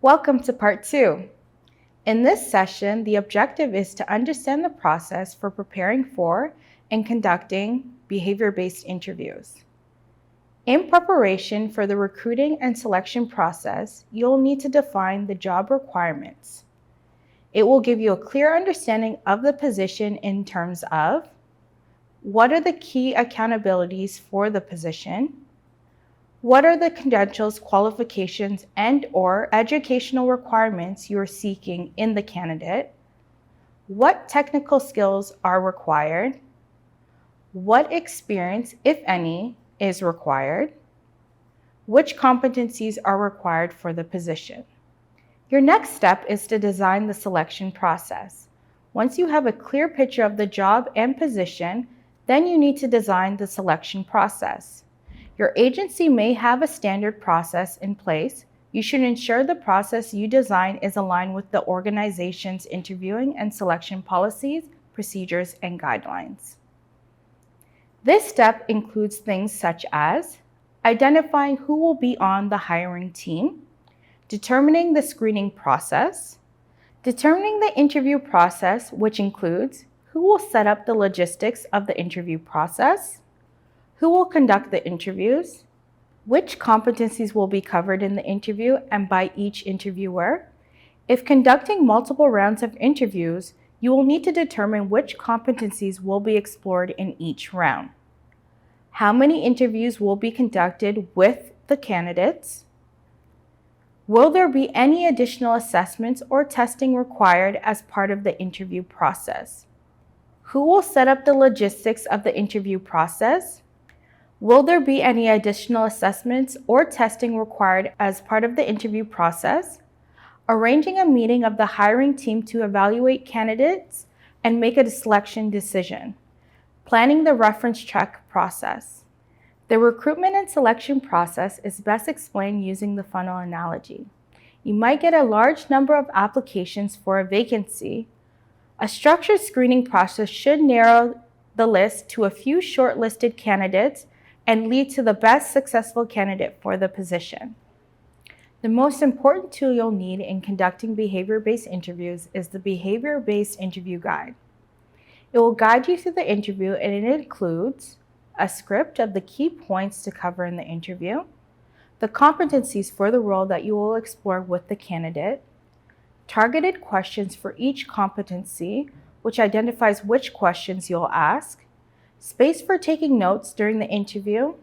Welcome to part 2. In this session, the objective is to understand the process for preparing for and conducting behavior-based interviews. In preparation for the recruiting and selection process, you'll need to define the job requirements. It will give you a clear understanding of the position in terms of what are the key accountabilities for the position, what are the credentials, qualifications, and/or educational requirements you are seeking in the candidate? What technical skills are required? What experience, if any, is required? Which competencies are required for the position? Your next step is to design the selection process. Once you have a clear picture of the job and position, then you need to design the selection process. Your agency may have a standard process in place. You should ensure the process you design is aligned with the organization's interviewing and selection policies, procedures, and guidelines. This step includes things such as identifying who will be on the hiring team, determining the screening process, determining the interview process, which includes who will set up the logistics of the interview process, who will conduct the interviews, which competencies will be covered in the interview and by each interviewer. If conducting multiple rounds of interviews, you will need to determine which competencies will be explored in each round. How many interviews will be conducted with the candidates? Will there be any additional assessments or testing required as part of the interview process? Who will set up the logistics of the interview process? Will there be any additional assessments or testing required as part of the interview process? Arranging a meeting of the hiring team to evaluate candidates and make a selection decision. Planning the reference check process. The recruitment and selection process is best explained using the funnel analogy. You might get a large number of applications for a vacancy. A structured screening process should narrow the list to a few shortlisted candidates and lead to the best successful candidate for the position. The most important tool you'll need in conducting behavior-based interviews is the Behavior-Based Interview Guide. It will guide you through the interview, and it includes a script of the key points to cover in the interview, the competencies for the role that you will explore with the candidate, targeted questions for each competency, which identifies which questions you'll ask, space for taking notes during the interview,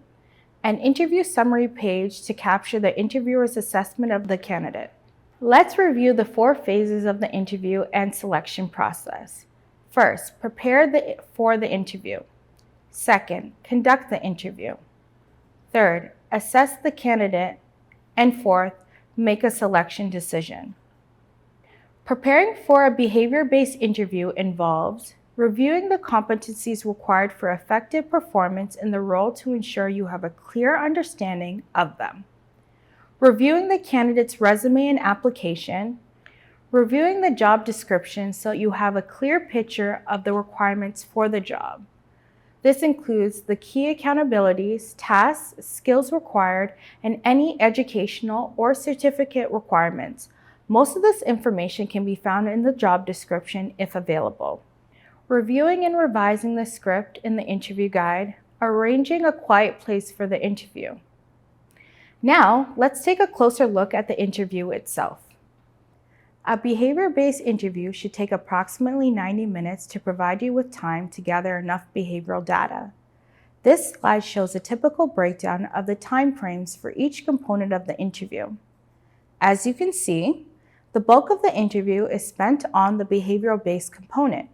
an interview summary page to capture the interviewer's assessment of the candidate. Let's review the 4 phases of the interview and selection process. First, prepare for the interview. Second, conduct the interview. Third, assess the candidate. And fourth, make a selection decision. Preparing for a behavior-based interview involves reviewing the competencies required for effective performance in the role to ensure you have a clear understanding of them. Reviewing the candidate's resume and application. Reviewing the job description so you have a clear picture of the requirements for the job. This includes the key accountabilities, tasks, skills required, and any educational or certificate requirements. Most of this information can be found in the job description if available. Reviewing and revising the script in the interview guide, arranging a quiet place for the interview. Now, let's take a closer look at the interview itself. A behavior-based interview should take approximately 90 minutes to provide you with time to gather enough behavioral data. This slide shows a typical breakdown of the timeframes for each component of the interview. As you can see, the bulk of the interview is spent on the behavioral-based component.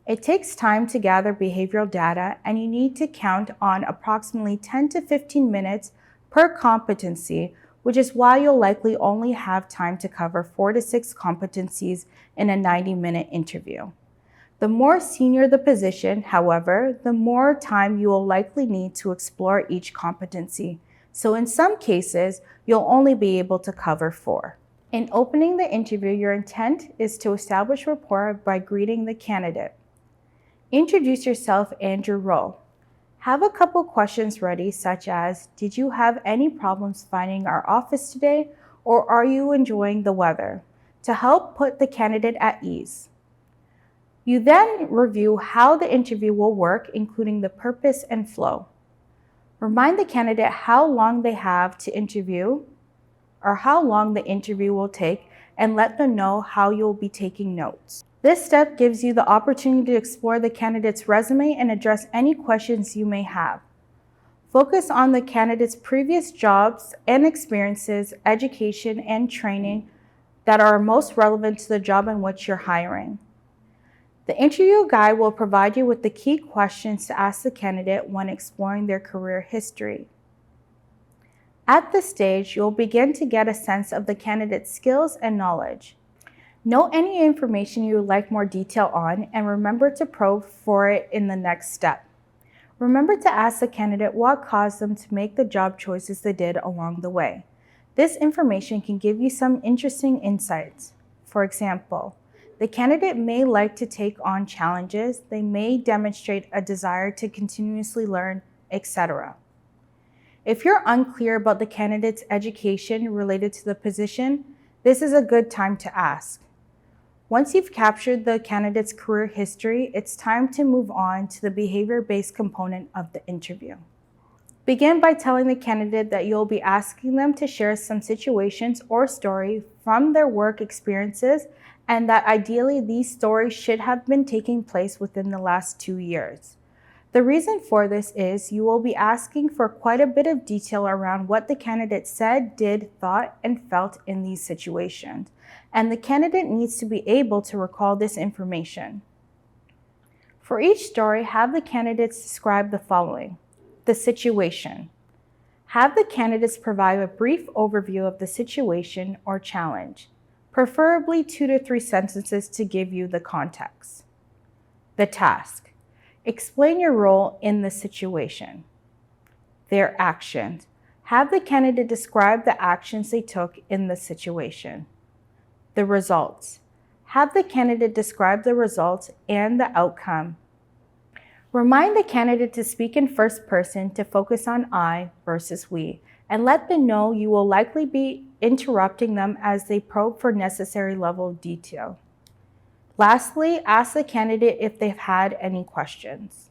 It takes time to gather behavioral data, and you need to count on approximately 10 to 15 minutes per competency, which is why you'll likely only have time to cover 4 to 6 competencies in a 90-minute interview. The more senior the position, however, the more time you will likely need to explore each competency. So in some cases, you'll only be able to cover 4. In opening the interview, your intent is to establish rapport by greeting the candidate. Introduce yourself and your role. Have a couple questions ready, such as, did you have any problems finding our office today? or are you enjoying the weather, to help put the candidate at ease. You then review how the interview will work, including the purpose and flow. Remind the candidate how long they have to interview or how long the interview will take, and let them know how you'll be taking notes. This step gives you the opportunity to explore the candidate's resume and address any questions you may have. Focus on the candidate's previous jobs and experiences, education, and training that are most relevant to the job in which you're hiring. The interview guide will provide you with the key questions to ask the candidate when exploring their career history. At this stage, you'll begin to get a sense of the candidate's skills and knowledge. Note any information you would like more detail on, and remember to probe for it in the next step. Remember to ask the candidate what caused them to make the job choices they did along the way. This information can give you some interesting insights. For example, the candidate may like to take on challenges, they may demonstrate a desire to continuously learn, etc. If you're unclear about the candidate's education related to the position, this is a good time to ask. Once you've captured the candidate's career history, it's time to move on to the behavior-based component of the interview. Begin by telling the candidate that you'll be asking them to share some situations or story from their work experiences, and that ideally these stories should have been taking place within the last 2 years. The reason for this is you will be asking for quite a bit of detail around what the candidate said, did, thought, and felt in these situations, and the candidate needs to be able to recall this information. For each story, have the candidates describe the following. The situation. Have the candidates provide a brief overview of the situation or challenge, preferably 2 to 3 sentences to give you the context. The task. Explain your role in the situation. Their actions. Have the candidate describe the actions they took in the situation. The results. Have the candidate describe the results and the outcome. Remind the candidate to speak in first person to focus on I versus we, and let them know you will likely be interrupting them as they probe for necessary level of detail. Lastly, ask the candidate if they've had any questions.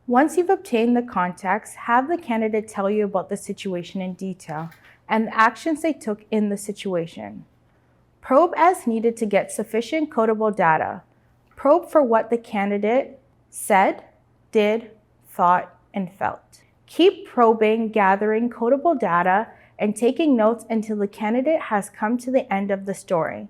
Once you've obtained the context, have the candidate tell you about the situation in detail and the actions they took in the situation. Probe as needed to get sufficient codable data. Probe for what the candidate said, did, thought, and felt. Keep probing, gathering codable data, and taking notes until the candidate has come to the end of the story.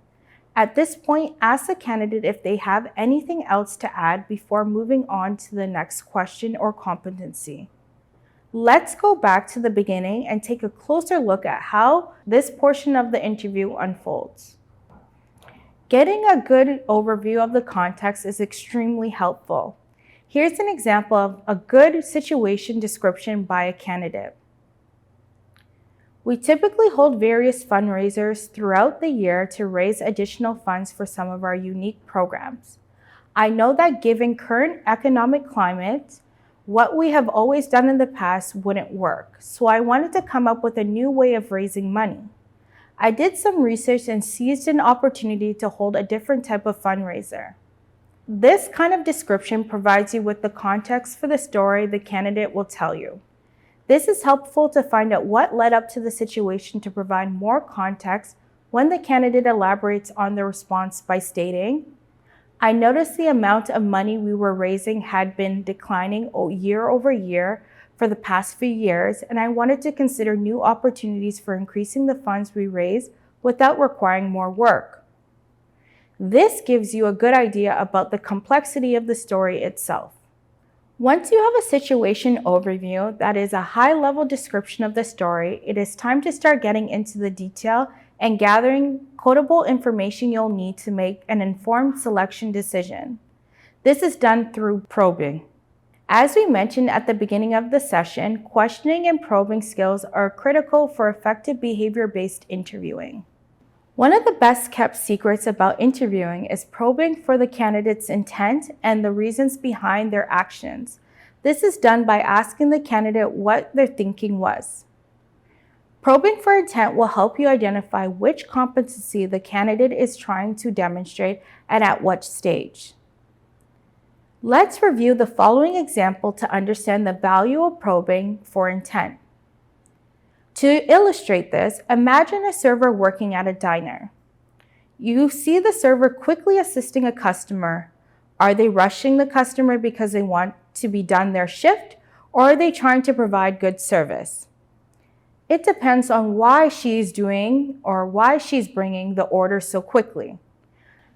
At this point, ask the candidate if they have anything else to add before moving on to the next question or competency. Let's go back to the beginning and take a closer look at how this portion of the interview unfolds. Getting a good overview of the context is extremely helpful. Here's an example of a good situation description by a candidate. We typically hold various fundraisers throughout the year to raise additional funds for some of our unique programs. I know that given current economic climate, what we have always done in the past wouldn't work, so I wanted to come up with a new way of raising money. I did some research and seized an opportunity to hold a different type of fundraiser. This kind of description provides you with the context for the story the candidate will tell you. This is helpful to find out what led up to the situation to provide more context when the candidate elaborates on the response by stating, I noticed the amount of money we were raising had been declining year over year for the past few years, and I wanted to consider new opportunities for increasing the funds we raise without requiring more work. This gives you a good idea about the complexity of the story itself. Once you have a situation overview that is a high-level description of the story, it is time to start getting into the detail and gathering quotable information you'll need to make an informed selection decision. This is done through probing. As we mentioned at the beginning of the session, questioning and probing skills are critical for effective behavior-based interviewing. One of the best kept secrets about interviewing is probing for the candidate's intent and the reasons behind their actions. This is done by asking the candidate what their thinking was. Probing for intent will help you identify which competency the candidate is trying to demonstrate and at what stage. Let's review the following example to understand the value of probing for intent. To illustrate this, imagine a server working at a diner. You see the server quickly assisting a customer. Are they rushing the customer because they want to be done their shift, or are they trying to provide good service? It depends on why she's doing or why she's bringing the order so quickly.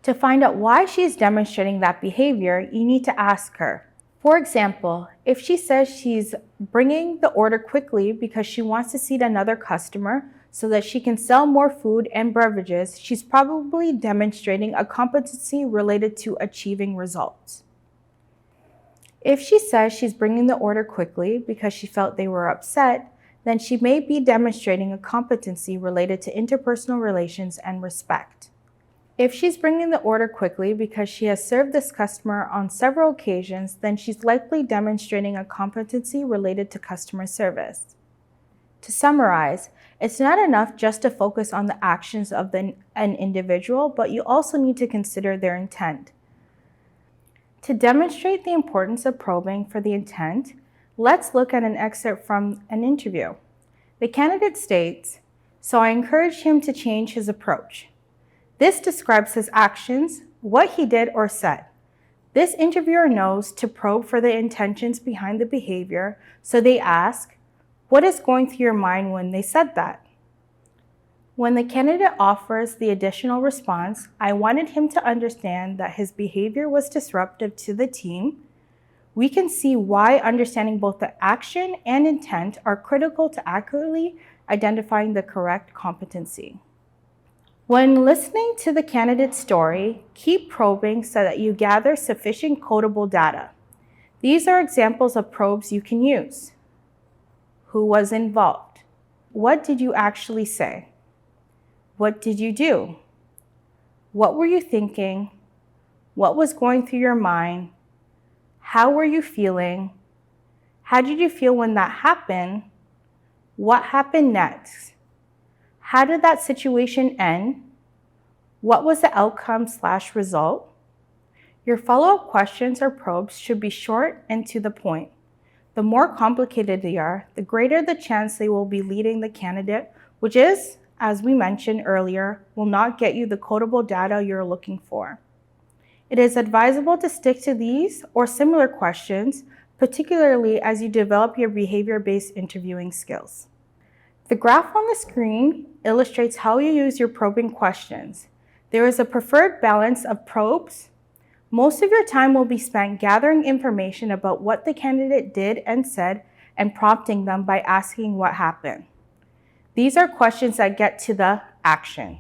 To find out why she's demonstrating that behavior, you need to ask her. For example, if she says she's bringing the order quickly because she wants to seat another customer so that she can sell more food and beverages, she's probably demonstrating a competency related to achieving results. If she says she's bringing the order quickly because she felt they were upset, then she may be demonstrating a competency related to interpersonal relations and respect. If she's bringing the order quickly because she has served this customer on several occasions, then she's likely demonstrating a competency related to customer service. To summarize, it's not enough just to focus on the actions of an individual, but you also need to consider their intent. To demonstrate the importance of probing for the intent, let's look at an excerpt from an interview. The candidate states, "So I encouraged him to change his approach." This describes his actions, what he did or said. This interviewer knows to probe for the intentions behind the behavior, so they ask, "What is going through your mind when they said that?" When the candidate offers the additional response, "I wanted him to understand that his behavior was disruptive to the team," we can see why understanding both the action and intent are critical to accurately identifying the correct competency. When listening to the candidate's story, keep probing so that you gather sufficient codable data. These are examples of probes you can use. Who was involved? What did you actually say? What did you do? What were you thinking? What was going through your mind? How were you feeling? How did you feel when that happened? What happened next? How did that situation end? What was the outcome/result? Your follow-up questions or probes should be short and to the point. The more complicated they are, the greater the chance they will be leading the candidate, which is, as we mentioned earlier, will not get you the codable data you're looking for. It is advisable to stick to these or similar questions, particularly as you develop your behavior-based interviewing skills. The graph on the screen illustrates how you use your probing questions. There is a preferred balance of probes. Most of your time will be spent gathering information about what the candidate did and said and prompting them by asking what happened. These are questions that get to the action.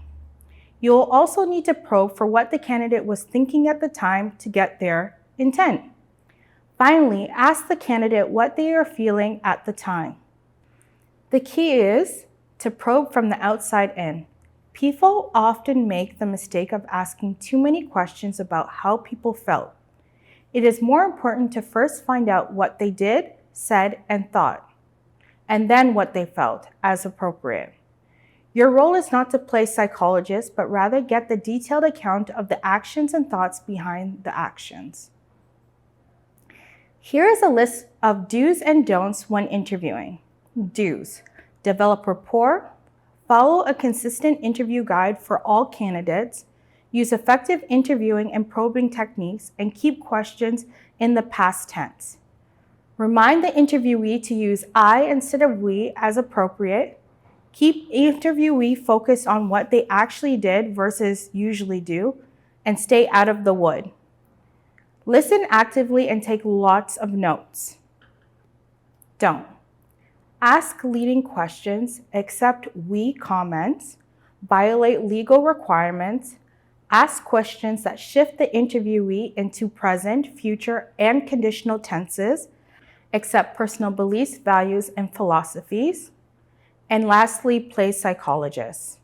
You will also need to probe for what the candidate was thinking at the time to get their intent. Finally, ask the candidate what they are feeling at the time. The key is to probe from the outside in. People often make the mistake of asking too many questions about how people felt. It is more important to first find out what they did, said, and thought, and then what they felt as appropriate. Your role is not to play psychologist, but rather get the detailed account of the actions and thoughts behind the actions. Here is a list of do's and don'ts when interviewing. Do's: develop rapport, follow a consistent interview guide for all candidates, use effective interviewing and probing techniques, and keep questions in the past tense. Remind the interviewee to use I instead of we as appropriate. Keep interviewee focused on what they actually did versus usually do, and stay out of the wood. Listen actively and take lots of notes. Don't. Ask leading questions, accept we comments, violate legal requirements, ask questions that shift the interviewee into present, future, and conditional tenses, accept personal beliefs, values, and philosophies, and lastly, play psychologist.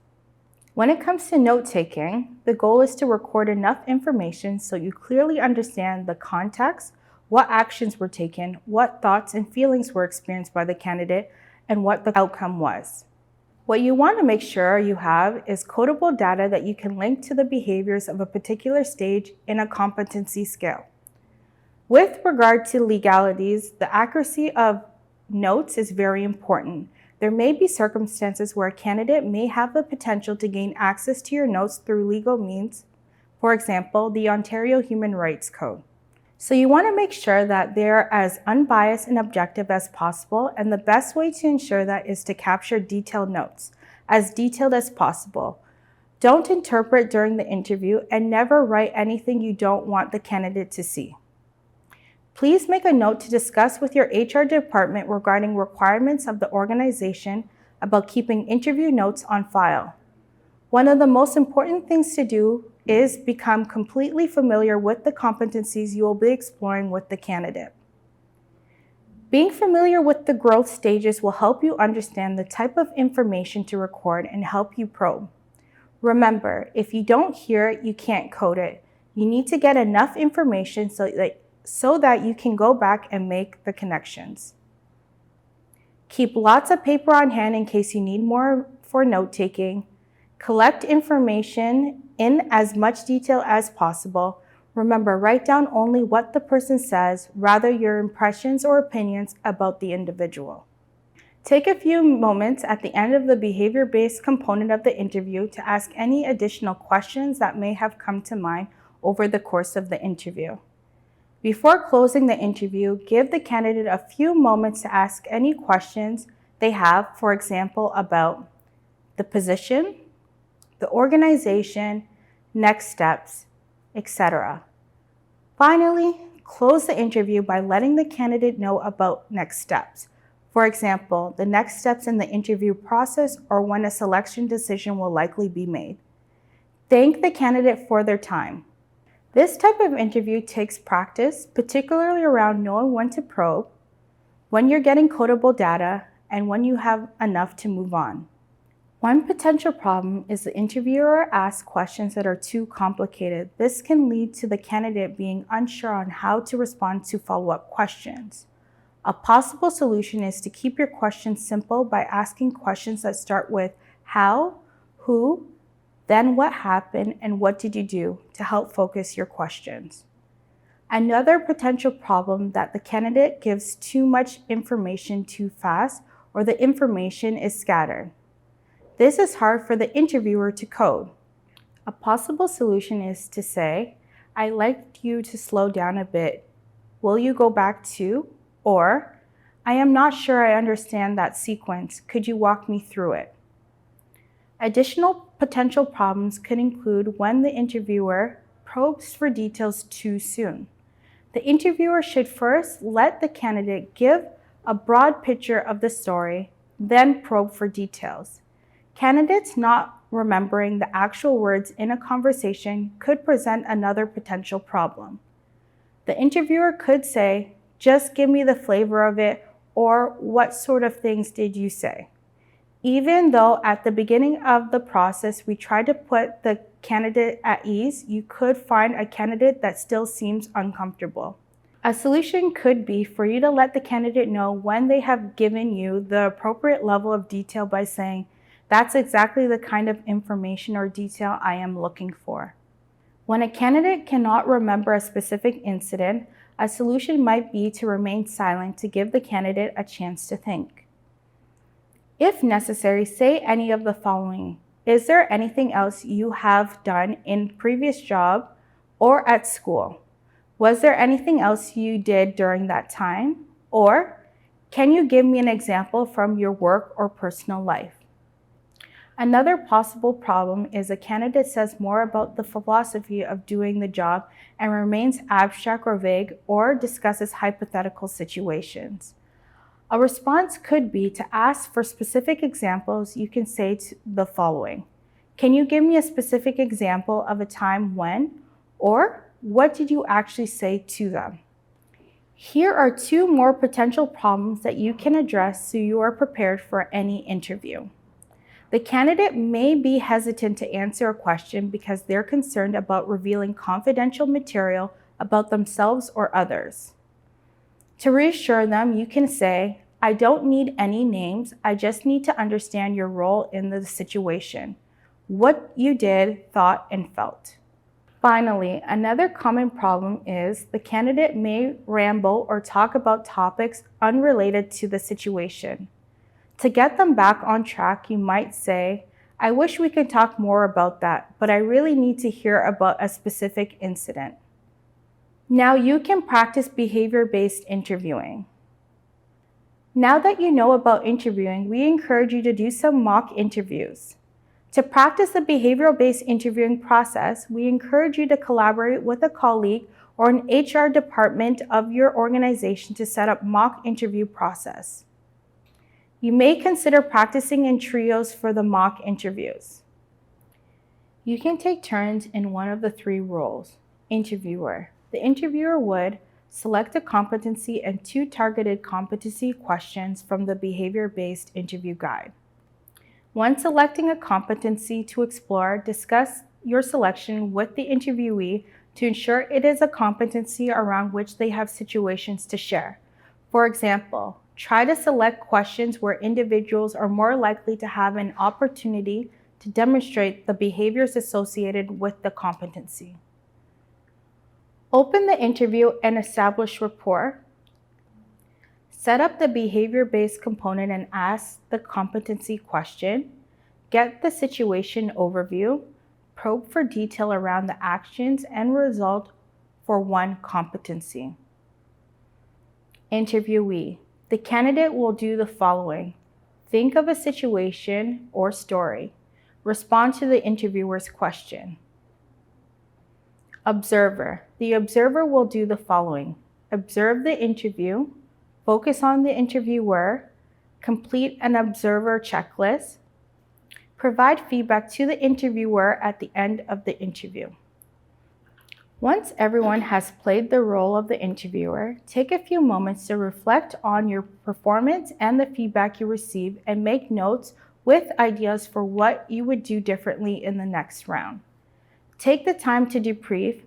When it comes to note-taking, the goal is to record enough information so you clearly understand the context, what actions were taken, what thoughts and feelings were experienced by the candidate, and what the outcome was. What you want to make sure you have is codable data that you can link to the behaviors of a particular stage in a competency scale. With regard to legalities, the accuracy of notes is very important. There may be circumstances where a candidate may have the potential to gain access to your notes through legal means, for example, the Ontario Human Rights Code. So you want to make sure that they're as unbiased and objective as possible, and the best way to ensure that is to capture detailed notes, as detailed as possible. Don't interpret during the interview and never write anything you don't want the candidate to see. Please make a note to discuss with your HR department regarding requirements of the organization about keeping interview notes on file. One of the most important things to do is become completely familiar with the competencies you will be exploring with the candidate. Being familiar with the growth stages will help you understand the type of information to record and help you probe. Remember, if you don't hear it, you can't code it. You need to get enough information so that you can go back and make the connections. Keep lots of paper on hand in case you need more for note-taking. Collect information in as much detail as possible. Remember, write down only what the person says, rather your impressions or opinions about the individual. Take a few moments at the end of the behavior-based component of the interview to ask any additional questions that may have come to mind over the course of the interview. Before closing the interview, give the candidate a few moments to ask any questions they have, for example, about the position, the organization, next steps, etc. Finally, close the interview by letting the candidate know about next steps. For example, the next steps in the interview process or when a selection decision will likely be made. Thank the candidate for their time. This type of interview takes practice, particularly around knowing when to probe, when you're getting codable data, and when you have enough to move on. One potential problem is the interviewer asks questions that are too complicated. This can lead to the candidate being unsure on how to respond to follow-up questions. A possible solution is to keep your questions simple by asking questions that start with how, who, then what happened, and what did you do to help focus your questions. Another potential problem that the candidate gives too much information too fast or the information is scattered. This is hard for the interviewer to code. A possible solution is to say, I'd like you to slow down a bit. Will you go back to? Or, I am not sure I understand that sequence. Could you walk me through it? Additional potential problems could include when the interviewer probes for details too soon. The interviewer should first let the candidate give a broad picture of the story, then probe for details. Candidates not remembering the actual words in a conversation could present another potential problem. The interviewer could say, just give me the flavor of it, or what sort of things did you say? Even though at the beginning of the process we try to put the candidate at ease, you could find a candidate that still seems uncomfortable. A solution could be for you to let the candidate know when they have given you the appropriate level of detail by saying, that's exactly the kind of information or detail I am looking for. When a candidate cannot remember a specific incident, a solution might be to remain silent to give the candidate a chance to think. If necessary, say any of the following. Is there anything else you have done in previous job or at school? Was there anything else you did during that time? Or can you give me an example from your work or personal life? Another possible problem is a candidate says more about the philosophy of doing the job and remains abstract or vague or discusses hypothetical situations. A response could be to ask for specific examples. You can say the following. Can you give me a specific example of a time when, or what did you actually say to them? Here are two more potential problems that you can address so you are prepared for any interview. The candidate may be hesitant to answer a question because they're concerned about revealing confidential material about themselves or others. To reassure them, you can say, I don't need any names. I just need to understand your role in the situation, what you did, thought, and felt. Finally, another common problem is the candidate may ramble or talk about topics unrelated to the situation. To get them back on track, you might say, I wish we could talk more about that, but I really need to hear about a specific incident. Now you can practice behavior-based interviewing. Now that you know about interviewing, we encourage you to do some mock interviews. To practice the behavioral-based interviewing process, we encourage you to collaborate with a colleague or an HR department of your organization to set up mock interview process. You may consider practicing in trios for the mock interviews. You can take turns in one of the three roles. Interviewer. The interviewer would select a competency and 2 targeted competency questions from the behavior-based interview guide. When selecting a competency to explore, discuss your selection with the interviewee to ensure it is a competency around which they have situations to share. For example, try to select questions where individuals are more likely to have an opportunity to demonstrate the behaviors associated with the competency. Open the interview and establish rapport. Set up the behavior-based component and ask the competency question. Get the situation overview. Probe for detail around the actions and result for one competency. Interviewee. The candidate will do the following. Think of a situation or story. Respond to the interviewer's question. Observer. The observer will do the following. Observe the interview. Focus on the interviewer, complete an observer checklist, provide feedback to the interviewer at the end of the interview. Once everyone has played the role of the interviewer, take a few moments to reflect on your performance and the feedback you receive and make notes with ideas for what you would do differently in the next round. Take the time to debrief,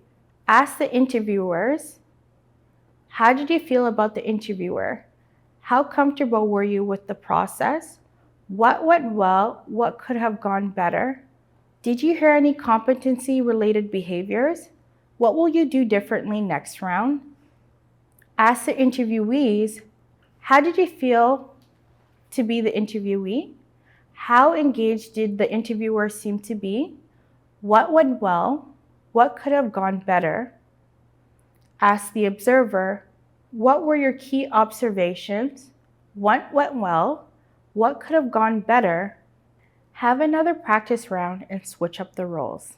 ask the interviewers, how did you feel about the interviewer? How comfortable were you with the process? What went well? What could have gone better? Did you hear any competency-related behaviors? What will you do differently next round? Ask the interviewees, how did you feel to be the interviewee? How engaged did the interviewer seem to be? What went well? What could have gone better? Ask the observer, what were your key observations? What went well? What could have gone better? Have another practice round and switch up the roles.